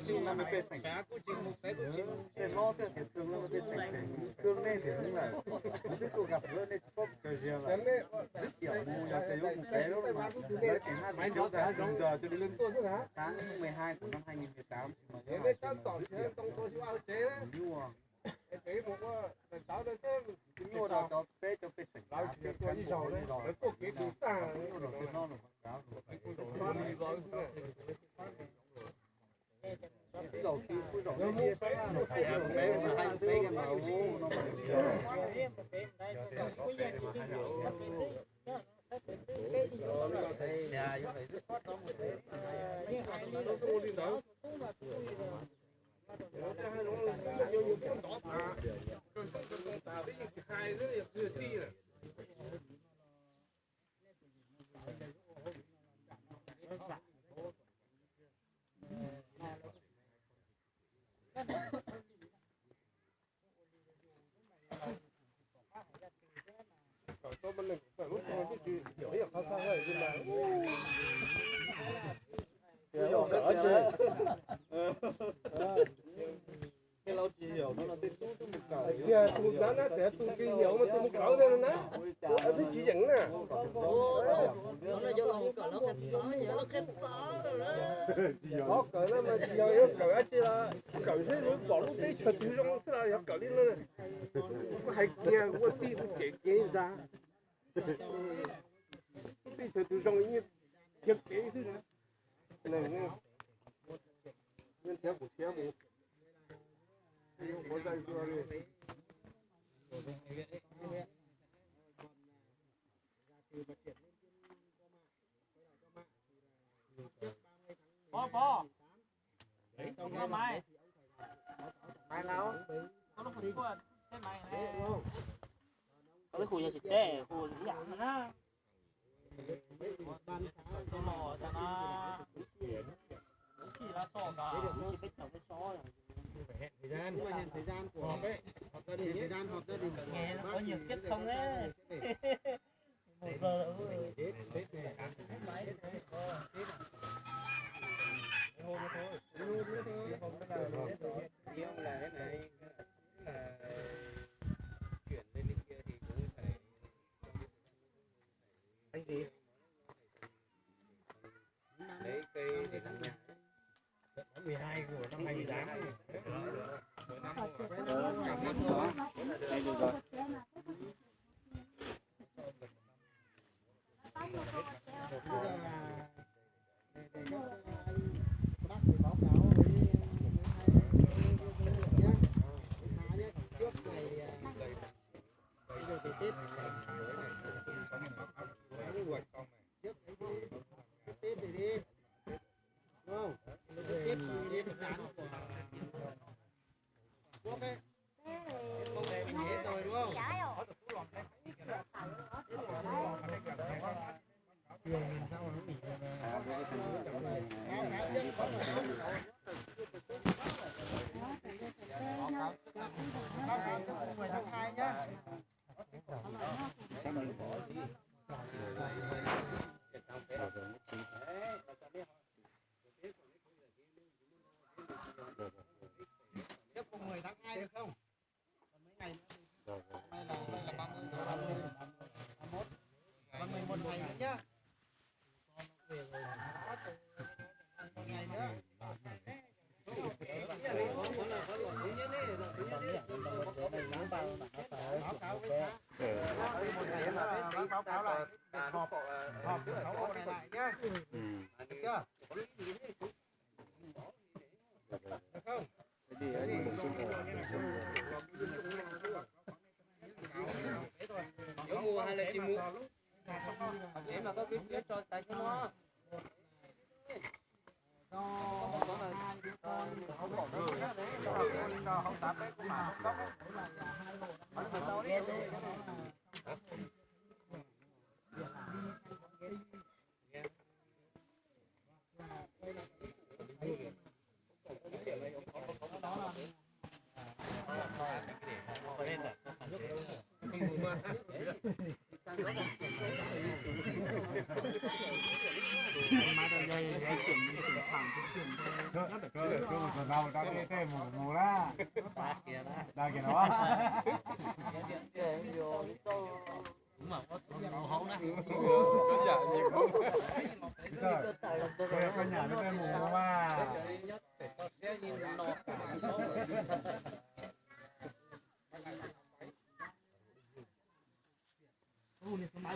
chừng là phải sành cá cũng chừng một cái cũng chừng để lo theo cái tương nó phải sành tương này thì cũng là biết tôi gặp nữa nên có cái gì là rất kiểu mù là cái một cái đó mà đấy chỉ hai mấy đứa ra trong giờ tôi đi lên tháng 12 của năm 2018 mà cái này rất kiểu nhiều à chúng tôi đã cho phê sành cá phê cán bộ đi rồi chúng tôi đã phê nó cá cái đầu tiên cuối đầu nó chia phải nó phải ăn bé mà hai bé cái mà vô nó cái lâu chỉ hiểu nó là tên tú tú một cởi kia tu giá nó sẽ tu cái hiểu mà tu một cởi lên nè ở cái chỉ dẫn nè nó là do lòng cởi nó khét gió nhớ nó khét gió rồi đó có cởi nó mà giờ cởi ấy chứ là cởi thế nó bỏ lúc đấy chờ từ trong sẽ là cởi lên nữa có hay kia có tí nó chạy kia ra lúc đấy chờ từ trong ấy như thiệt kế thứ nữa này nghe nên theo một có dây chưa đi bò đấy không có máy nào có lúc mình có cái máy này có cái khu nhà thịt tê khu dạng nó tôi mò cho nó chỉ là to cả chỉ biết trồng cái xó thời gian nhưng mà hẹn thời gian của họp ấy họp gia đình thời gian họp gia đình nghe nó có nhiều kiếp không ấy 1 giờ là cái này là chuyển lên bên kia thì cũng phải anh gì lấy cây để làm nhà 12 của năm 2018 mỗi năm cảm ơn đó đây được rồi bác thì báo cáo với trước ngày về Tết trước Tết thì đi đúng không? Tết thì đi thực đán của quốc ấy không về mình hết rồi đúng không? Trường mình sao nó nghỉ báo cáo trước 10 tháng 2 nhá. Tiếp cùng 10 tháng 2 được không? Còn mấy ngày nữa. Hôm nay là 30 rồi, 31. Còn 11 ngày nữa nhá. Còn ngày nữa. Báo cáo với xã. Báo cáo lại họp thứ 6 hộ này lại nhá. Được chưa? Được không? Nếu mua hay là chỉ mua? Để mà có biết cho tại cho nó. Có mà hai đứa con không bỏ được không tạp đấy cũng mà không có đấy. Cơ một tuần nào ta đi tê mù ra. Đa kìa đó. Đa kìa nó. Đúng rồi, có màu hấu đó. Có dạ gì không? Cái nhà nó tê mù mà. Nó